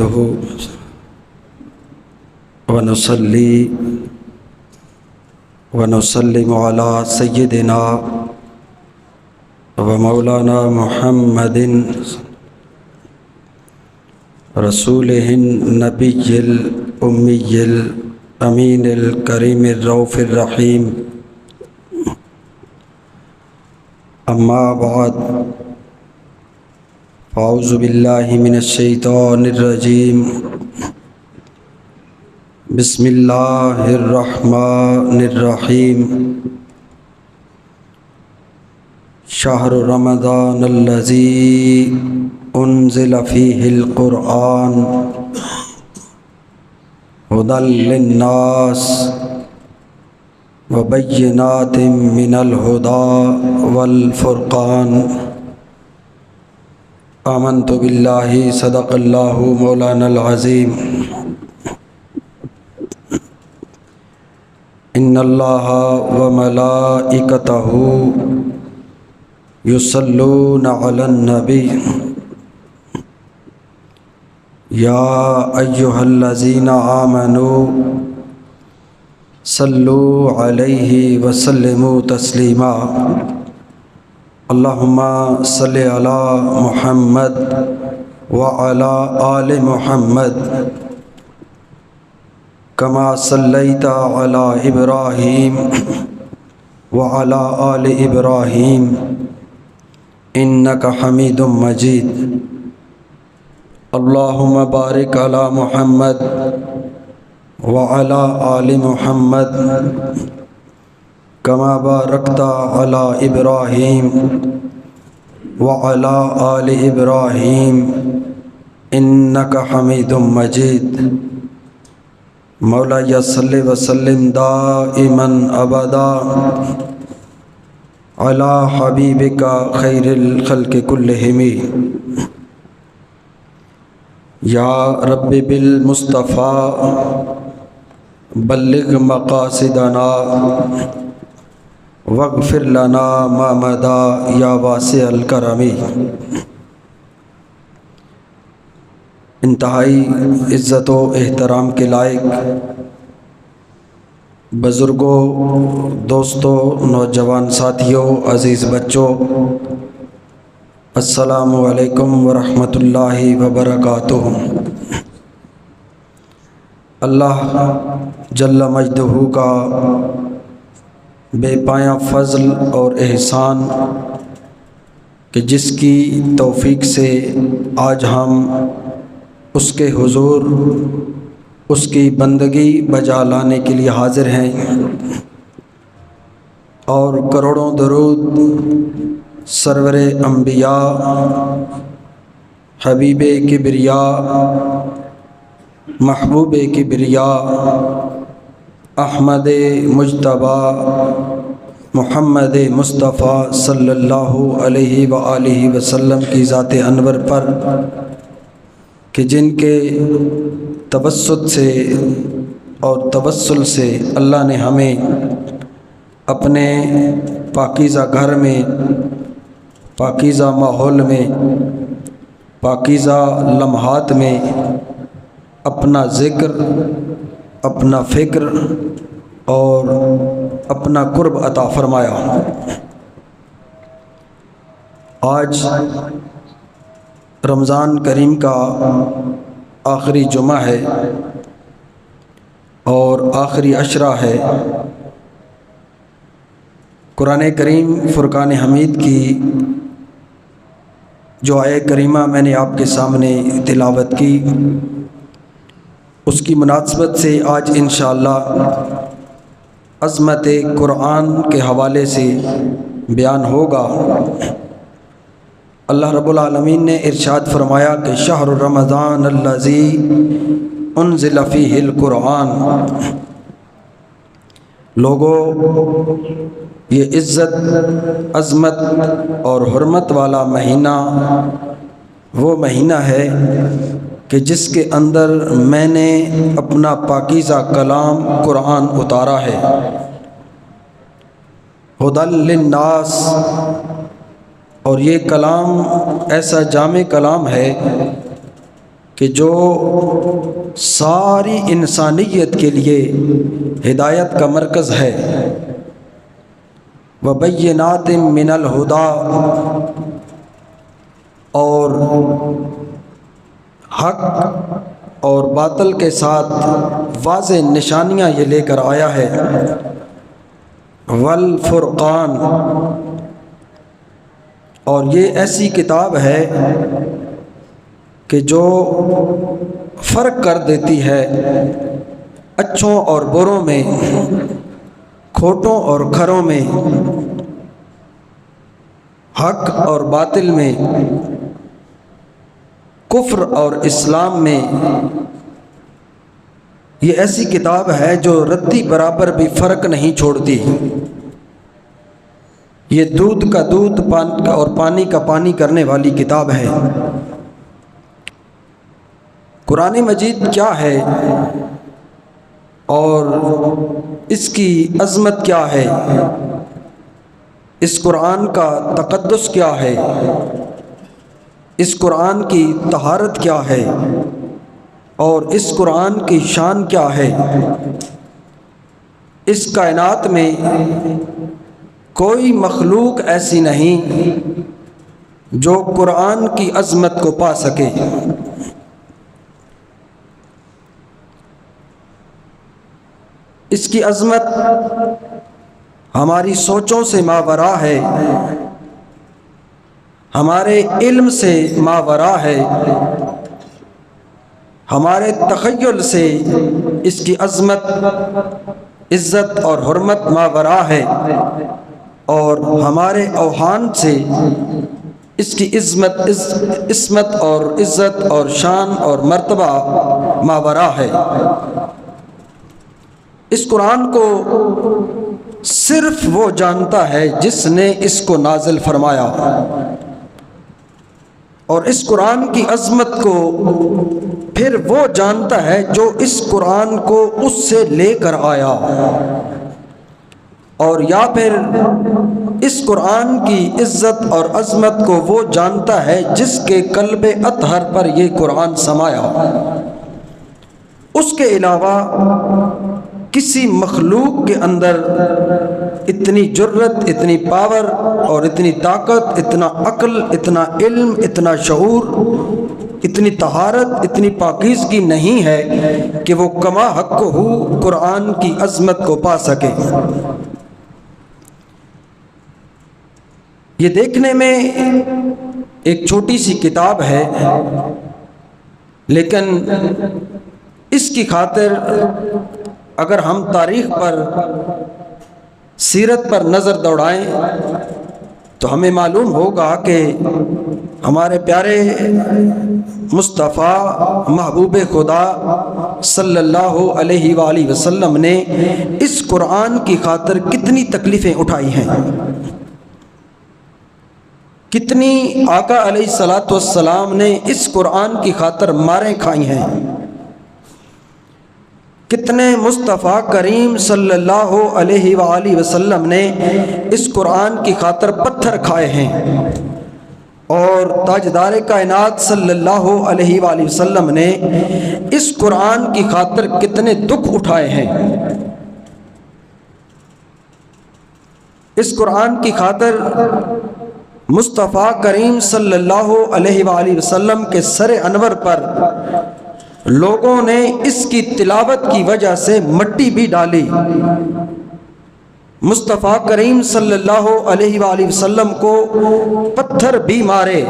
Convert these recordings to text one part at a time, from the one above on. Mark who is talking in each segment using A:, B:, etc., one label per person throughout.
A: نحمده ونصلي ونسلم على سيدنا ومولانا محمد رسوله النبي الأمي الأمين الكريم الرؤوف الرحيم. أما بعد، فأعوذ بالله من الشيطان الرجيم. بسم الله الرحمن الرحيم. شهر رمضان الذي أنزل فيه القرآن هدى للناس وبينات من الهدى والفرقان. آمنت بالله صدق الله مولانا العظيم. إن الله وملائكته يصلون على النبي يا أيها الذين آمنوا صلوا عليه وسلموا تسليما. اللهم صل على محمد وعلى آل محمد كما صليت على إبراهيم وعلى آل إبراهيم إنك حميد مجيد. اللهم بارك على محمد وعلى آل محمد كما باركت على إبراهيم وعلى آل إبراهيم إنك حميد مجيد. مولاي صل وسلم دائما أبدا على حبيبك خير الخلق كلهم. يا رب بالمصطفى بلغ مقاصدنا واغفر لنا ما مضى یا واسع الکرم. انتہائی عزت و احترام کے لائق بزرگوں، دوستوں، نوجوان ساتھیوں، عزیز بچوں، السلام علیکم ورحمۃ اللہ وبرکاتہ. اللہ جل مجدہ کا بے پایاں فضل اور احسان کہ جس کی توفیق سے آج ہم اس کے حضور اس کی بندگی بجا لانے کے لیے حاضر ہیں، اور کروڑوں درود سرور انبیاء حبیب کبریا محبوب کبریا احمد مجتبی محمد مصطفیٰ صلی اللہ علیہ وآلہ وسلم کی ذات انور پر کہ جن کے توسط سے اور توسل سے اللہ نے ہمیں اپنے پاکیزہ گھر میں، پاکیزہ ماحول میں، پاکیزہ لمحات میں اپنا ذکر، اپنا فکر اور اپنا قرب عطا فرمایا. آج رمضان کریم کا آخری جمعہ ہے اور آخری عشرہ ہے. قرآن کریم فرقان حمید کی جو آیہ کریمہ میں نے آپ کے سامنے تلاوت کی، اس کی مناسبت سے آج انشاءاللہ عظمت قرآن کے حوالے سے بیان ہوگا. اللہ رب العالمین نے ارشاد فرمایا کہ شہر رمضان الذی انزل فیہ القرآن. لوگوں، یہ عزت، عظمت اور حرمت والا مہینہ وہ مہینہ ہے کہ جس کے اندر میں نے اپنا پاکیزہ کلام قرآن اتارا ہے. ہدی للناس، اور یہ کلام ایسا جامع کلام ہے کہ جو ساری انسانیت کے لیے ہدایت کا مرکز ہے، وَبَيِّنَاتٍ مِّنَ الْهُدَىٰ، اور حق اور باطل کے ساتھ واضح نشانیاں یہ لے کر آیا ہے، وَالْفُرْقَانِ، اور یہ ایسی کتاب ہے کہ جو فرق کر دیتی ہے اچھوں اور بروں میں، کھوٹوں اور کھروں میں، حق اور باطل میں، کفر اور اسلام میں۔ یہ ایسی کتاب ہے جو رتی برابر بھی فرق نہیں چھوڑتی۔ یہ دودھ کا دودھ اور پانی کا پانی کرنے والی کتاب ہے۔ قرآن مجید کیا ہے اور اس کی عظمت کیا ہے، اس قرآن کا تقدس کیا ہے، اس قرآن کی طہارت کیا ہے، اور اس قرآن کی شان کیا ہے۔ اس کائنات میں کوئی مخلوق ایسی نہیں جو قرآن کی عظمت کو پا سکے۔ اس کی عظمت ہماری سوچوں سے ماورا ہے، ہمارے علم سے ماورا ہے، ہمارے تخیل سے اس کی عظمت، عزت اور حرمت ماورا ہے، اور ہمارے اوہام سے اس کی عصمت اور عزت اور شان اور مرتبہ ماورا ہے۔ اس قرآن کو صرف وہ جانتا ہے جس نے اس کو نازل فرمایا، اور اس قرآن کی عظمت کو پھر وہ جانتا ہے جو اس قرآن کو اس سے لے کر آیا، اور یا پھر اس قرآن کی عزت اور عظمت کو وہ جانتا ہے جس کے قلب اطہر پر یہ قرآن سمایا۔ اس کے علاوہ کسی مخلوق کے اندر اتنی جرت، اتنی پاور اور اتنی طاقت، اتنا عقل، اتنا علم، اتنا شعور، اتنی طہارت، اتنی پاکیزگی نہیں ہے کہ وہ کما حق ہو قرآن کی عظمت کو پا سکے۔ یہ دیکھنے میں ایک چھوٹی سی کتاب ہے، لیکن اس کی خاطر اگر ہم تاریخ پر، سیرت پر نظر دوڑائیں تو ہمیں معلوم ہوگا کہ ہمارے پیارے مصطفیٰ محبوب خدا صلی اللہ علیہ وآلہ وسلم نے اس قرآن کی خاطر کتنی تکلیفیں اٹھائی ہیں، کتنی آقا علیہ الصلوۃ والسلام نے اس قرآن کی خاطر ماریں کھائی ہیں، کتنے مصطفیٰ کریم صلی اللہ علیہ وآلہ وسلم نے اس قرآن کی خاطر پتھر کھائے ہیں، اور تاجدار کائنات صلی اللہ علیہ وآلہ وسلم نے اس قرآن کی خاطر کتنے دکھ اٹھائے ہیں۔ اس قرآن کی خاطر مصطفیٰ کریم صلی اللہ علیہ وآلہ وسلم کے سر انور پر لوگوں نے اس کی تلاوت کی وجہ سے مٹی بھی ڈالی، مصطفیٰ کریم صلی اللہ علیہ وآلہ وسلم کو پتھر بھی مارے،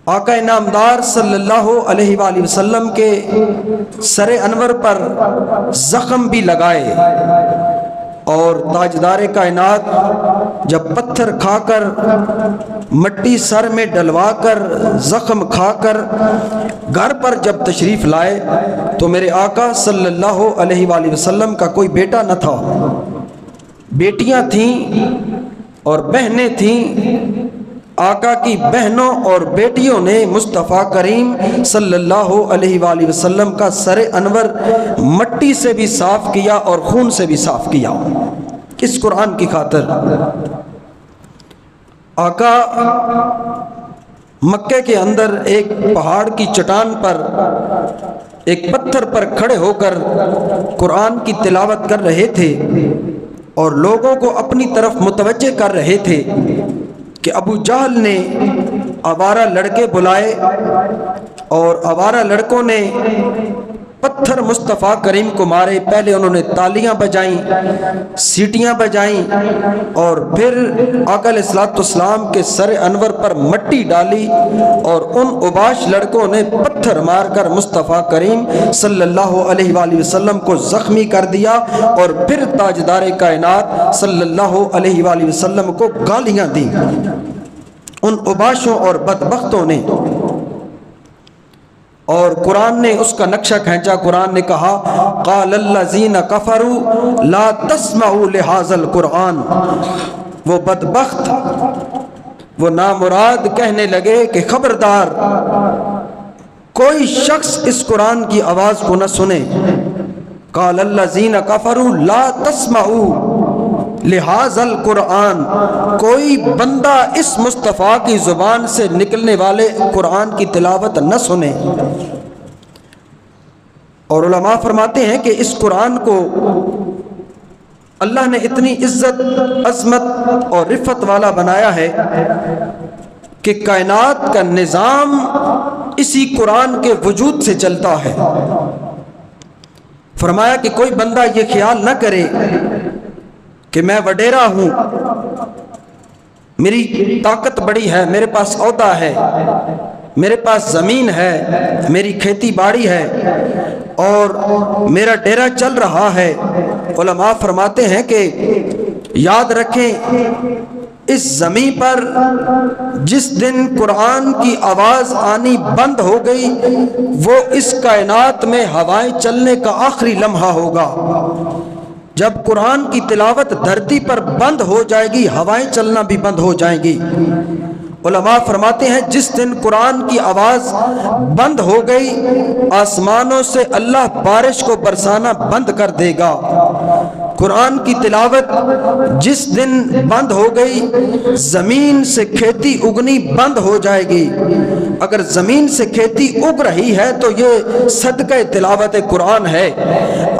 A: آقا نامدار صلی اللہ علیہ وآلہ وسلم کے سر انور پر زخم بھی لگائے، اور تاجدار کائنات جب پتھر کھا کر، مٹی سر میں ڈلوا کر، زخم کھا کر گھر پر جب تشریف لائے تو میرے آقا صلی اللہ علیہ وآلہ وسلم کا کوئی بیٹا نہ تھا، بیٹیاں تھیں اور بہنیں تھیں۔ آقا کی بہنوں اور بیٹیوں نے مصطفیٰ کریم صلی اللہ علیہ وآلہ وسلم کا سر انور مٹی سے بھی صاف کیا اور خون سے بھی صاف کیا اس قرآن کی خاطر۔ آقا مکے کے اندر ایک پہاڑ کی چٹان پر ایک پتھر پر کھڑے ہو کر قرآن کی تلاوت کر رہے تھے اور لوگوں کو اپنی طرف متوجہ کر رہے تھے کہ ابو جہل نے آوارہ لڑکے بلائے اور آوارہ لڑکوں نے پتھر مصطفیٰ کریم کو مارے۔ پہلے انہوں نے تالیاں بجائیں، سیٹیاں بجائیں اور پھر آقا علیہ الصلوۃ والسلام کے سر انور پر مٹی ڈالی اور ان اوباش لڑکوں نے پتھر مار کر مصطفیٰ کریم صلی اللہ علیہ وآلہ وسلم کو زخمی کر دیا اور پھر تاجدار کائنات صلی اللہ علیہ وآلہ وسلم کو گالیاں دیں ان اوباشوں اور بدبختوں نے۔ اور قرآن نے اس کا نقشہ کھینچا، قرآن نے کہا قال الذین کفروا لا تسمعوا لہذا القرآن، وہ بدبخت وہ نامراد کہنے لگے کہ خبردار کوئی شخص اس قرآن کی آواز کو نہ سنے۔ قال الذین کفروا لا تسمعوا لہذا القرآن، کوئی بندہ اس مصطفیٰ کی زبان سے نکلنے والے قرآن کی تلاوت نہ سنے۔ اور علماء فرماتے ہیں کہ اس قرآن کو اللہ نے اتنی عزت، عظمت اور رفت والا بنایا ہے کہ کائنات کا نظام اسی قرآن کے وجود سے چلتا ہے۔ فرمایا کہ کوئی بندہ یہ خیال نہ کرے کہ میں وڈیرا ہوں، میری طاقت بڑی ہے، میرے پاس عہدہ ہے، میرے پاس زمین ہے، میری کھیتی باڑی ہے اور میرا ڈیرا چل رہا ہے۔ علماء فرماتے ہیں کہ یاد رکھیں اس زمین پر جس دن قرآن کی آواز آنی بند ہو گئی وہ اس کائنات میں ہوائیں چلنے کا آخری لمحہ ہوگا۔ جب قرآن کی تلاوت دھرتی پر بند ہو جائے گی ہوائیں چلنا بھی بند ہو جائیں گی۔ علماء فرماتے ہیں جس دن قرآن کی آواز بند ہو گئی آسمانوں سے اللہ بارش کو برسانا بند کر دے گا۔ قرآن کی تلاوت جس دن بند ہو گئی زمین سے کھیتی اگنی بند ہو جائے گی۔ اگر زمین سے کھیتی اگ رہی ہے تو یہ صدقہ تلاوت قرآن ہے،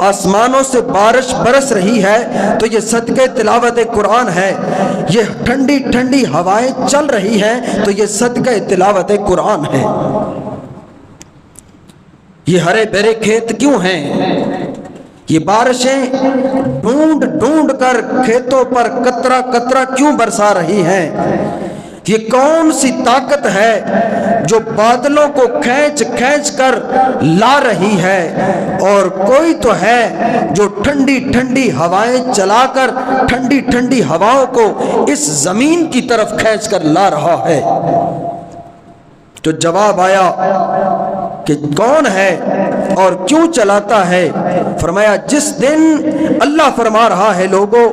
A: آسمانوں سے بارش برس رہی ہے تو یہ صدقہ تلاوت قرآن ہے، یہ ٹھنڈی ٹھنڈی ہوائیں چل رہی ہیں تو یہ صدقہ تلاوت قرآن ہے۔ یہ ہرے بھرے کھیت کیوں ہیں؟ یہ بارشیں ڈھونڈ ڈھونڈ کر کھیتوں پر قطرہ قطرہ کیوں برسا رہی ہیں؟ یہ کون سی طاقت ہے جو بادلوں کو کھینچ کھینچ کر لا رہی ہے؟ اور کوئی تو ہے جو ٹھنڈی ٹھنڈی ہوائیں چلا کر ٹھنڈی ٹھنڈی ہواؤں کو اس زمین کی طرف کھینچ کر لا رہا ہے۔ تو جواب آیا کہ کون ہے اور کیوں چلاتا ہے؟ فرمایا جس دن اللہ فرما رہا ہے لوگوں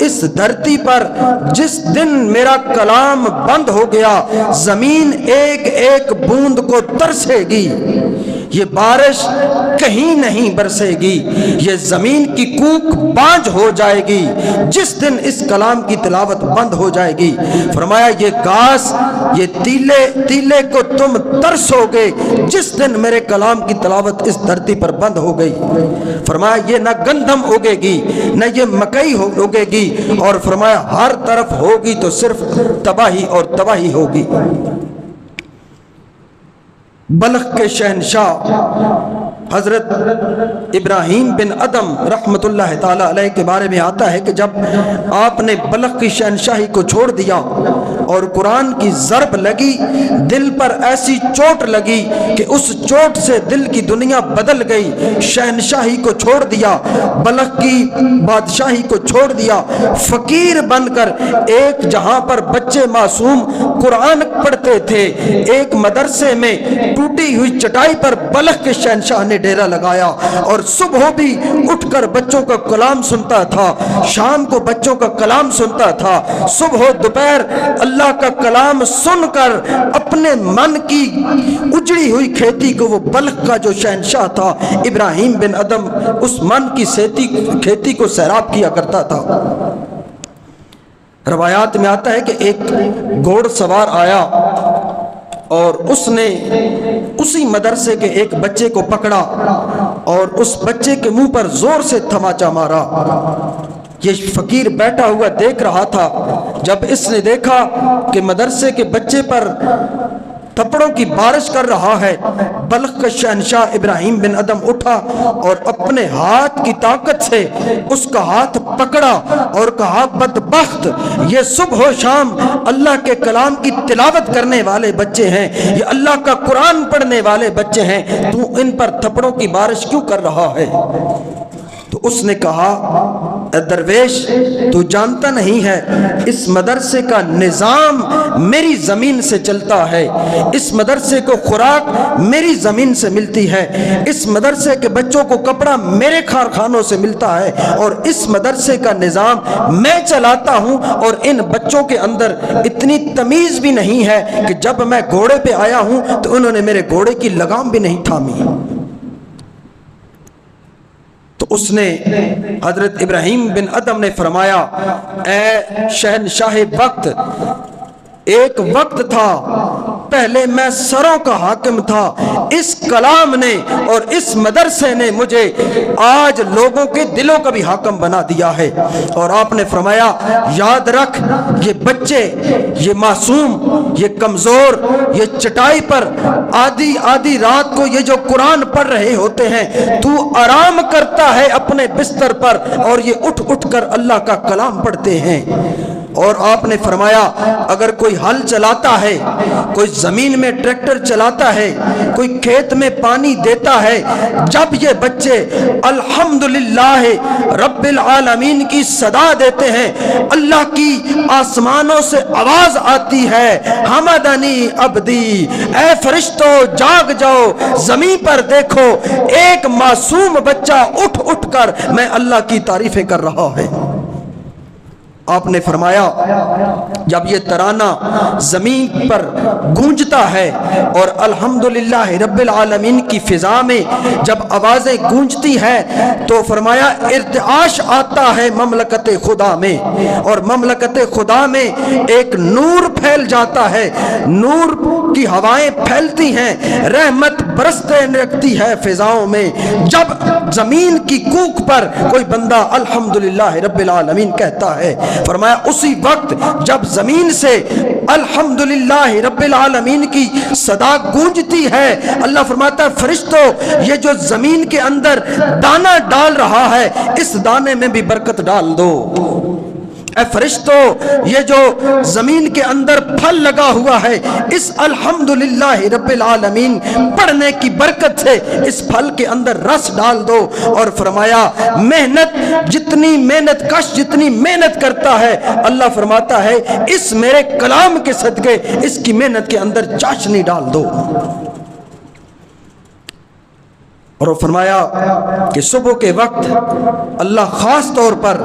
A: اس دھرتی پر جس دن میرا کلام بند ہو گیا زمین ایک ایک بوند کو ترسے گی، یہ بارش کہیں نہیں برسے گی، یہ زمین کی کوک بانجھ ہو جائے گی جس دن اس کلام کی تلاوت بند ہو جائے گی۔ فرمایا یہ گھاس یہ تیلے کو تم ترسو گے جس دن میرے کلام کی تلاوت اس دھرتی پر بند ہو گئی۔ فرمایا یہ نہ گندم اگے گی نہ یہ مکئی اگے گی، اور فرمایا ہر طرف ہوگی تو صرف تباہی اور تباہی ہوگی۔ بلخ کے شہنشاہ حضرت ابراہیم بن ادم رحمت اللہ تعالیٰ علیہ کے بارے میں آتا ہے کہ جب آپ نے بلخ کی شہنشاہی کو چھوڑ دیا اور قرآن کی ضرب لگی دل پر ایسی چوٹ لگی کہ اس چوٹ سے دل کی دنیا بدل گئی، شہنشاہی کو چھوڑ دیا، بلخ کی بادشاہی کو چھوڑ دیا، فقیر بن کر ایک جہاں پر بچے معصوم قرآن پڑھتے تھے ایک مدرسے میں ٹوٹی ہوئی چٹائی پر بلخ کے شہنشاہ نے ڈیرا لگایا اور صبح بھی اٹھ کر بچوں کا کلام سنتا تھا، شام کو بچوں کا کلام سنتا تھا، صبح دوپہر اللہ کا کلام سن کر اپنے من کی اجڑی ہوئی کھیتی کو وہ بلخ کا جو شہنشاہ تھا ابراہیم بن ادم اس من کی کھیتی کو سیراب کیا کرتا تھا۔ روایات میں آتا ہے کہ ایک گھوڑ سوار آیا اور اس نے اسی مدرسے کے ایک بچے کو پکڑا اور اس بچے کے منہ پر زور سے تماچا مارا۔ یہ فقیر بیٹھا ہوا دیکھ رہا تھا۔ جب اس نے دیکھا کہ مدرسے کے بچے پر تھپڑوں کی بارش کر رہا ہے، بلخ کا شہنشاہ ابراہیم بن ادم اٹھا اور اپنے ہاتھ کی طاقت سے اس کا ہاتھ پکڑا اور کہا، بدبخت، یہ صبح و شام اللہ کے کلام کی تلاوت کرنے والے بچے ہیں، یہ اللہ کا قرآن پڑھنے والے بچے ہیں، تو ان پر تھپڑوں کی بارش کیوں کر رہا ہے؟ تو اس نے کہا، اے درویش، تو جانتا نہیں ہے اس مدرسے کا نظام میری زمین سے چلتا ہے، اس مدرسے کو خوراک میری زمین سے ملتی ہے، اس مدرسے کے بچوں کو کپڑا میرے کارخانوں سے ملتا ہے، اور اس مدرسے کا نظام میں چلاتا ہوں، اور ان بچوں کے اندر اتنی تمیز بھی نہیں ہے کہ جب میں گھوڑے پہ آیا ہوں تو انہوں نے میرے گھوڑے کی لگام بھی نہیں تھامی۔ تو اس نے حضرت ابراہیم بن ادم نے فرمایا، اے شہنشاہ وقت، ایک وقت تھا پہلے میں سروں کا حاکم تھا، اس کلام نے اور اس مدرسے نے مجھے آج لوگوں کے دلوں کا بھی حاکم بنا دیا ہے۔ اور آپ نے فرمایا، یاد رکھ، یہ بچے، یہ معصوم، یہ کمزور، یہ چٹائی پر آدھی رات کو یہ جو قرآن پڑھ رہے ہوتے ہیں، تو آرام کرتا ہے اپنے بستر پر اور یہ اٹھ اٹھ کر اللہ کا کلام پڑھتے ہیں۔ اور آپ نے فرمایا، اگر کوئی ہل چلاتا ہے، کوئی زمین میں ٹریکٹر چلاتا ہے، کوئی کھیت میں پانی دیتا ہے، جب یہ بچے الحمدللہ رب العالمین کی صدا دیتے ہیں، اللہ کی آسمانوں سے آواز آتی ہے، حمدنی عبدی، اے فرشتو جاگ جاؤ، زمین پر دیکھو، ایک معصوم بچہ اٹھ اٹھ کر میں اللہ کی تعریفیں کر رہا ہے۔ آپ نے فرمایا، جب یہ ترانہ زمین پر گونجتا ہے اور الحمدللہ رب العالمین کی فضا میں جب آوازیں گونجتی ہیں، تو فرمایا ارتعاش آتا ہے مملکت خدا میں، اور مملکت خدا میں ایک نور پھیل جاتا ہے، نور کی ہوائیں پھیلتی ہیں، رحمت برستے لگتی ہے فضاؤں میں۔ جب زمین کی کوکھ پر کوئی بندہ الحمدللہ رب العالمین کہتا ہے، فرمایا اسی وقت جب زمین سے الحمدللہ رب العالمین کی صدا گونجتی ہے، اللہ فرماتا ہے، فرشتوں، یہ جو زمین کے اندر دانہ ڈال رہا ہے، اس دانے میں بھی برکت ڈال دو۔ اے فرشتوں، یہ جو زمین کے اندر پھل لگا ہوا ہے، اس الحمدللہ رب العالمین پڑھنے کی برکت سے اس پھل کے اندر رس ڈال دو۔ اور فرمایا، محنت، جتنی محنت کش جتنی محنت کرتا ہے، اللہ فرماتا ہے اس میرے کلام کے صدقے اس کی محنت کے اندر چاشنی ڈال دو۔ اور فرمایا کہ صبح کے وقت اللہ خاص طور پر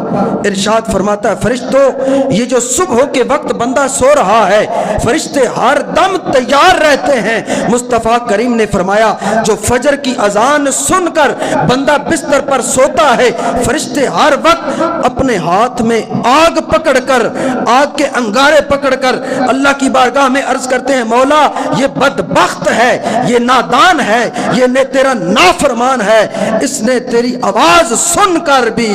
A: ارشاد فرماتا ہے، فرشتوں، یہ جو صبح کے وقت بندہ سو رہا ہے، فرشتے ہر دم تیار رہتے ہیں۔ مصطفیٰ کریم نے فرمایا، جو فجر کی اذان سن کر بندہ بستر پر سوتا ہے، فرشتے ہر وقت اپنے ہاتھ میں آگ پکڑ کر، آگ کے انگارے پکڑ کر اللہ کی بارگاہ میں عرض کرتے ہیں، مولا، یہ بدبخت ہے، یہ نادان ہے، یہ تیرا نافرمان ہے، اس نے تیری آواز سن کر بھی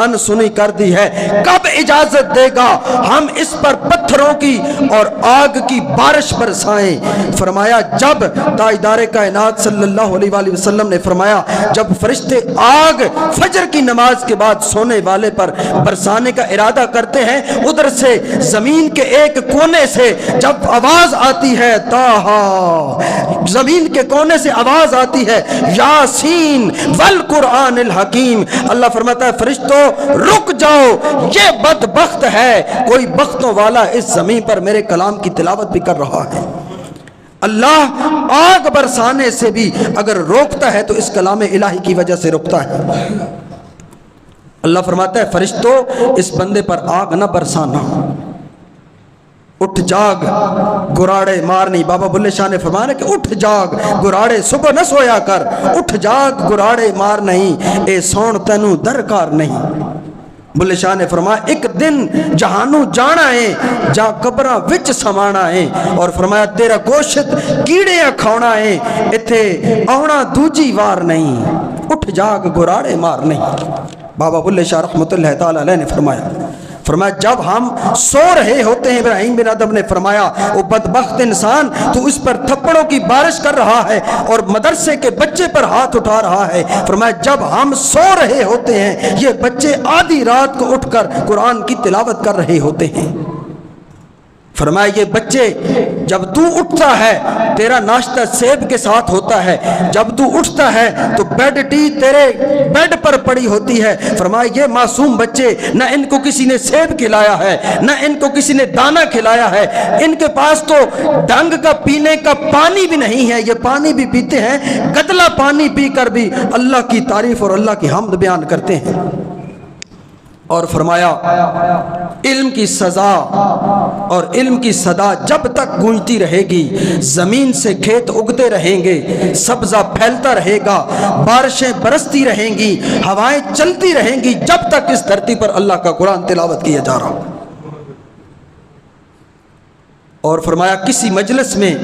A: انسنی کر دی ہے، کب اجازت دے گا ہم اس پر پتھروں کی اور آگ کی بارش برسائیں؟ فرمایا، جب تاجدار کائنات صلی اللہ علیہ وآلہ وسلم نے فرمایا، جب فرشتے آگ فجر کی نماز کے بعد سونے والے پر برسانے کا ارادہ کرتے ہیں، ادھر سے زمین کے ایک کونے سے جب آواز آتی ہے، تاہا، زمین کے کونے سے آواز آتی ہے، یاسین والقرآن الحکیم، اللہ فرماتا ہے، فرشتوں رک جاؤ، یہ بدبخت ہے، کوئی بختوں والا اس زمین پر میرے کلام کی تلاوت بھی کر رہا ہے۔ اللہ آگ برسانے سے بھی اگر روکتا ہے تو اس کلام الہی کی وجہ سے روکتا ہے۔ اللہ فرماتا ہے، فرشتوں، اس بندے پر آگ نہ برسانا، اٹھ جاگ، گراڑے مارنی۔ بابا بلے شاہ نے فرمایا کہ اٹھ جاگ گراڑے صبح نہ سویا کر، اٹھ جاگ گراڑے مار نہیں، اے سون تینوں درکار نہیں۔ بلے شاہ نے فرمایا ایک دن جہانو جانا ہے جا قبراں وچ سمانا ہے، اور فرمایا تیرا گوشت کیڑے کھانا ہے، اتھے آنا دوجی وار نہیں، اٹھ جاگ گراڑے مار نہیں۔ بابا بلے شاہ رحمۃ اللہ تعالیٰ علیہ نے فرمایا جب ہم سو رہے ہوتے ہیں، ابراہیم بن ادم نے فرمایا وہ بدبخت انسان تو اس پر تھپڑوں کی بارش کر رہا ہے اور مدرسے کے بچے پر ہاتھ اٹھا رہا ہے۔ فرمایا جب ہم سو رہے ہوتے ہیں یہ بچے آدھی رات کو اٹھ کر قرآن کی تلاوت کر رہے ہوتے ہیں۔ فرمایا یہ بچے جب تو اٹھتا ہے تیرا ناشتہ سیب کے ساتھ ہوتا ہے، جب تو اٹھتا ہے تو بیڈ ٹی تیرے بیڈ پر پڑی ہوتی ہے۔ فرمایا یہ معصوم بچے نہ ان کو کسی نے سیب کھلایا ہے نہ ان کو کسی نے دانہ کھلایا ہے، ان کے پاس تو ڈنگ کا پینے کا پانی بھی نہیں ہے، یہ پانی بھی پیتے ہیں گدلا پانی پی کر بھی اللہ کی تعریف اور اللہ کی حمد بیان کرتے ہیں۔ اور فرمایا علم کی سزا اور علم کی صدا جب تک گونجتی رہے گی، زمین سے کھیت اگتے رہیں گے، سبزہ پھیلتا رہے گا، بارشیں برستی رہیں گی، ہوائیں چلتی رہیں گی، جب تک اس دھرتی پر اللہ کا قرآن تلاوت کیا جا رہا۔ اور فرمایا کسی مجلس میں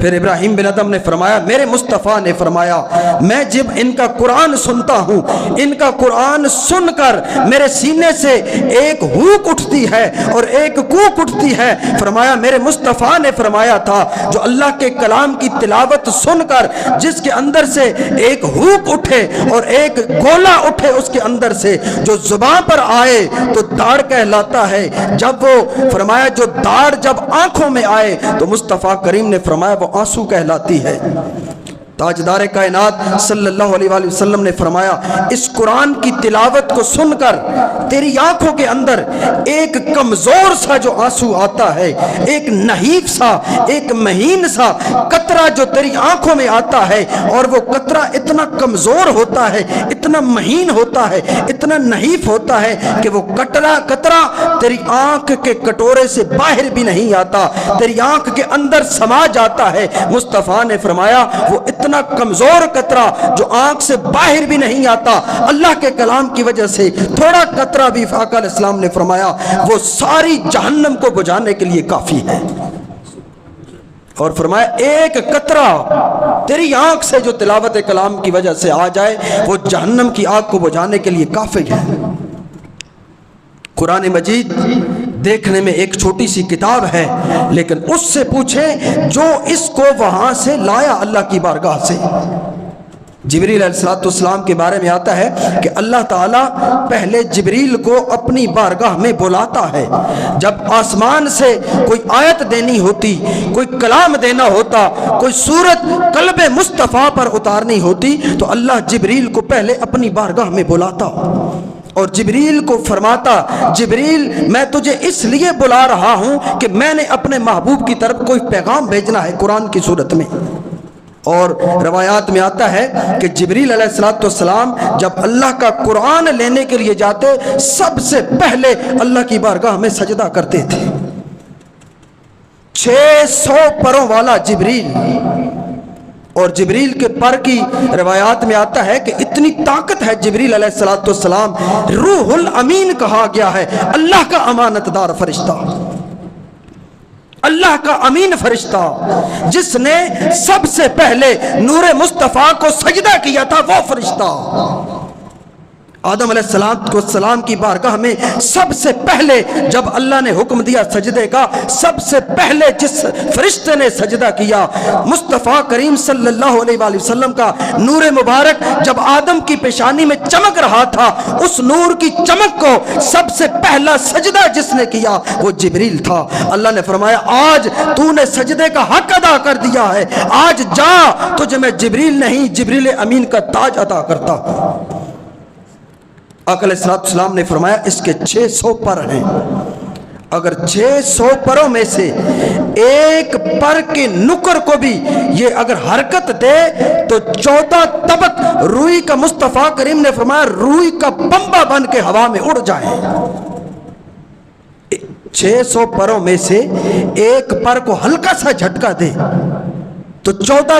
A: پھر ابراہیم بن ادم نے فرمایا میرے مصطفیٰ نے فرمایا میں جب ان کا قرآن سنتا ہوں، ان کا قرآن سن کر میرے سینے سے ایک ہوک اٹھتی ہے اور ایک کوک اٹھتی ہے۔ فرمایا میرے مصطفیٰ نے فرمایا تھا جو اللہ کے کلام کی تلاوت سن کر جس کے اندر سے ایک ہوک اٹھے اور ایک گولا اٹھے اس کے اندر سے جو زبان پر آئے تو داڑھ کہلاتا ہے، جب وہ فرمایا جو داڑھ جب آنکھوں میں آئے تو مصطفیٰ کریم نے فرمایا وہ آنسو کہلاتی ہے۔ تاجدار کائنات صلی اللہ علیہ وآلہ وسلم نے فرمایا اس قرآن کی تلاوت کو سن کر تیری آنکھوں کے اندر ایک کمزور سا جو آنسو آتا ہے، ایک نحیف سا، ایک مہین سا قطرہ جو تیری آنکھوں میں آتا ہے، اور وہ قطرہ اتنا کمزور ہوتا ہے، اتنا مہین ہوتا ہے، اتنا نحیف ہوتا ہے کہ وہ قطرہ تیری آنکھ کے کٹورے سے باہر بھی نہیں آتا، تیری آنکھ کے اندر سما جاتا ہے۔ مصطفیٰ نے فرمایا وہ اتنا کمزور قطرہ جو آنکھ سے باہر بھی نہیں آتا، اللہ کے کلام کی وجہ سے تھوڑا قطرہ بھی آقا علیہ السلام نے فرمایا وہ ساری جہنم کو بجھانے کے لیے کافی ہے۔ اور فرمایا ایک قطرہ تیری آنکھ سے جو تلاوت کلام کی وجہ سے آ جائے وہ جہنم کی آگ کو بجھانے کے لیے کافی ہے۔ قرآن مجید دیکھنے میں ایک چھوٹی سی کتاب ہے، لیکن اس سے پوچھیں جو اس کو وہاں سے لایا اللہ کی بارگاہ سے۔ جبریل علیہ السلام کے بارے میں آتا ہے کہ اللہ تعالیٰ پہلے جبریل کو اپنی بارگاہ میں بلاتا ہے، جب آسمان سے کوئی آیت دینی ہوتی، کوئی کلام دینا ہوتا، کوئی صورت قلب مصطفیٰ پر اتارنی ہوتی تو اللہ جبریل کو پہلے اپنی بارگاہ میں بلاتا اور جبریل کو فرماتا جبریل میں تجھے اس لیے بلا رہا ہوں کہ میں نے اپنے محبوب کی طرف کوئی پیغام بھیجنا ہے قرآن کی صورت میں۔ اور روایات میں آتا ہے کہ جبریل علیہ السلام جب اللہ کا قرآن لینے کے لیے جاتے سب سے پہلے اللہ کی بارگاہ میں سجدہ کرتے تھے۔ 600 پروں والا جبریل، اور جبریل کے پر کی روایات میں آتا ہے کہ اتنی طاقت ہے جبریل علیہ السلام، روح الامین کہا گیا ہے، اللہ کا امانت دار فرشتہ، اللہ کا امین فرشتہ جس نے سب سے پہلے نور مصطفیٰ کو سجدہ کیا تھا، وہ فرشتہ آدم علیہ السلام کی بارگاہ میں سب سے پہلے جب اللہ نے حکم دیا سجدے کا، سب سے پہلے جس فرشتے نے سجدہ کیا مصطفیٰ کریم صلی اللہ علیہ وآلہ وسلم کا نور مبارک جب آدم کی پیشانی میں چمک رہا تھا، اس نور کی چمک کو سب سے پہلا سجدہ جس نے کیا وہ جبریل تھا۔ اللہ نے فرمایا آج تو نے سجدے کا حق ادا کر دیا ہے، آج جا تجھے میں جبریل نہیں جبریل امین کا تاج عطا کرتا ہوں۔ آقا علیہ السلام نے فرمایا اس کے 600 پر ہیں، اگر 600 پروں میں سے ایک پر کے نکر کو بھی یہ اگر حرکت دے تو 14 طبق روئی کا مصطفیٰ کریم نے فرمایا روئی کا بمبا بن کے ہوا میں اڑ جائے۔ 600 پروں میں سے ایک پر کو ہلکا سا جھٹکا دے تو 14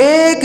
A: 1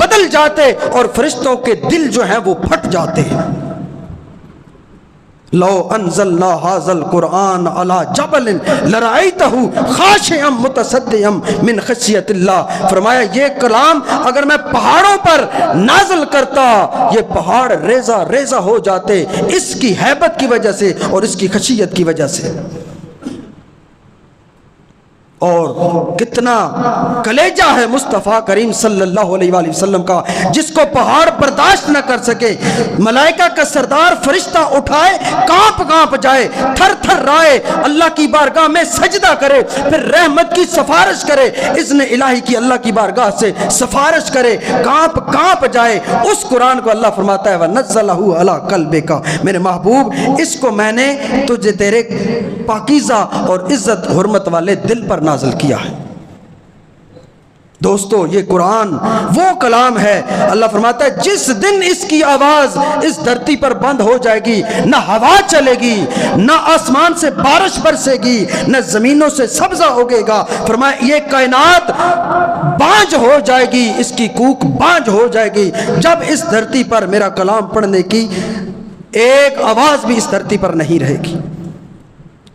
A: بدل جاتے اور فرشتوں کے دل جو ہیں وہ پھٹ جاتے ہیں۔ لو انزلنا هذا القرآن على جبل لرأيته خاشعا متصدعا من خشیۃ اللہ۔ فرمایا یہ کلام اگر میں پہاڑوں پر نازل کرتا، یہ پہاڑ ریزہ ریزہ ہو جاتے اس کی ہیبت کی وجہ سے اور اس کی خشیت کی وجہ سے۔ اور کتنا کلیجہ ہے مصطفیٰ کریم صلی اللہ علیہ وآلہ وسلم کا، جس کو پہاڑ برداشت نہ کر سکے، ملائکہ کا سردار فرشتہ اٹھائے کانپ کانپ جائے، تھر تھر رائے، اللہ کی بارگاہ میں سجدہ کرے، پھر رحمت کی سفارش کرے، اذن الہی کی اللہ کی بارگاہ سے سفارش کرے، کانپ کانپ جائے، اس قرآن کو اللہ فرماتا ہے وَنَزَّلَهُ عَلَىٰ قَلْبِكَ، میرے محبوب اس کو میں نے تجھے تیرے پاکیزہ اور عزت حرمت والے دل پر نازل کیا ہے۔ دوستو یہ قرآن وہ کلام ہے، اللہ فرماتا ہے جس دن اس کی آواز اس دھرتی پر بند ہو جائے گی، نہ ہوا چلے گی، نہ آسمان سے بارش برسے گی، نہ زمینوں سے سبزہ اگے گا۔ فرمایا یہ کائنات بانجھ ہو جائے گی، اس کی کوک بانجھ ہو جائے گی جب اس دھرتی پر میرا کلام پڑھنے کی ایک آواز بھی اس دھرتی پر نہیں رہے گی۔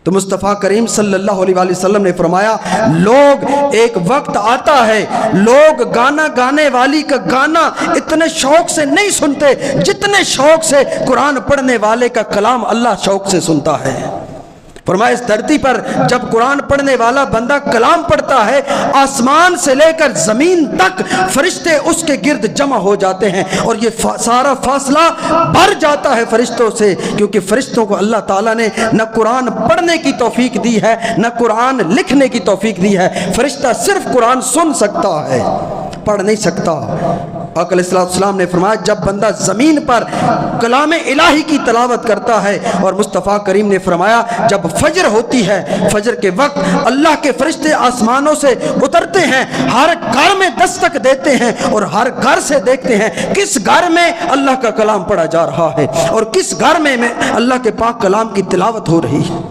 A: تو مصطفیٰ کریم صلی اللہ علیہ وآلہ وسلم نے فرمایا لوگ ایک وقت آتا ہے لوگ گانا گانے والی کا گانا اتنے شوق سے نہیں سنتے جتنے شوق سے قرآن پڑھنے والے کا کلام اللہ شوق سے سنتا ہے۔ فرمایا اس دھرتی پر جب قرآن پڑھنے والا بندہ کلام پڑھتا ہے، آسمان سے لے کر زمین تک فرشتے اس کے گرد جمع ہو جاتے ہیں، اور یہ سارا فاصلہ بھر جاتا ہے فرشتوں سے، کیونکہ فرشتوں کو اللہ تعالیٰ نے نہ قرآن پڑھنے کی توفیق دی ہے نہ قرآن لکھنے کی توفیق دی ہے۔ فرشتہ صرف قرآن سن سکتا ہے، پڑھ نہیں سکتا۔ آقا علیہ السلام نے فرمایا جب بندہ زمین پر کلام الہی کی تلاوت کرتا ہے، اور مصطفیٰ کریم نے فرمایا جب فجر ہوتی ہے، فجر کے وقت اللہ کے فرشتے آسمانوں سے اترتے ہیں، ہر گھر میں دستک دیتے ہیں اور ہر گھر سے دیکھتے ہیں کس گھر میں اللہ کا کلام پڑھا جا رہا ہے اور کس گھر میں اللہ کے پاک کلام کی تلاوت ہو رہی ہے۔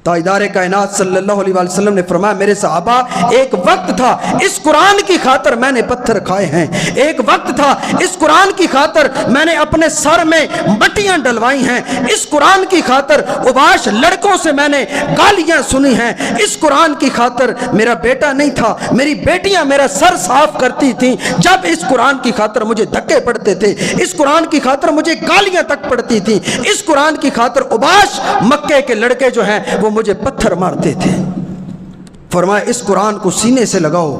A: تاجدار کائنات صلی اللہ علیہ وآلہ وسلم نے فرمایا میرے صحابہ ایک وقت تھا اس قرآن کی خاطر میں نے پتھر کھائے ہیں، ایک وقت تھا اس قرآن کی خاطر میں نے اپنے سر میں مٹیاں ڈلوائی ہیں، اس قرآن کی خاطر اوباش لڑکوں سے میں نے گالیاں سنی ہیں، اس قرآن کی خاطر میرا بیٹا نہیں تھا، میری بیٹیاں میرا سر صاف کرتی تھیں جب اس قرآن کی خاطر مجھے دھکے پڑتے تھے، اس قرآن کی خاطر مجھے گالیاں تک پڑتی تھیں، اس قرآن کی خاطر اوباش مکے کے لڑکے جو ہیں وہ مجھے پتھر مارتے تھے۔ فرمایا اس قرآن کو سینے سے لگاؤ،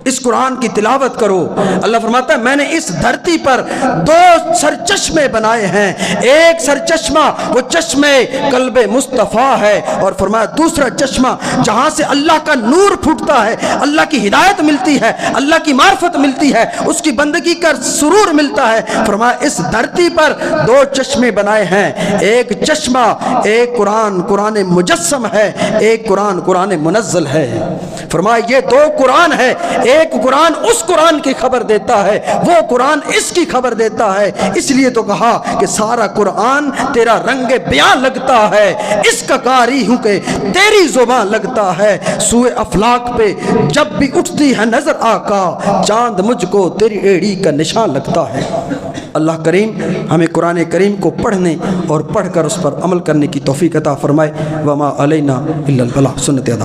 A: اس قرآن کی تلاوت کرو۔ اللہ فرماتا ہے میں نے اس دھرتی پر دو سرچشمے بنائے ہیں، ایک سرچشمہ وہ چشمے قلب مصطفیٰ ہے، اور فرمایا دوسرا چشمہ جہاں سے اللہ کا نور پھوٹتا ہے، اللہ کی ہدایت ملتی ہے، اللہ کی معرفت ملتی ہے، اس کی بندگی کا سرور ملتا ہے۔ فرمایا اس دھرتی پر دو چشمے بنائے ہیں، ایک چشمہ ایک قرآن قرآن مجسم ہے، ایک قرآن قرآن منزل ہے۔ فرمایا یہ دو قرآن ہے، ایک قرآن اس قرآن کی خبر دیتا ہے، وہ قرآن اس کی خبر دیتا ہے، اس لیے تو کہا کہ سارا قرآن تیرا رنگ بیان لگتا ہے، اس کا قاری ہوں کہ تیری زبان لگتا ہے، سوئے افلاق پہ جب بھی اٹھتی ہے نظر آقا، چاند مجھ کو تیری ایڑی کا نشان لگتا ہے۔ اللہ کریم ہمیں قرآن کریم کو پڑھنے اور پڑھ کر اس پر عمل کرنے کی توفیق عطا فرمائے۔ وما علینا الا البلاغ۔ سنت ادا۔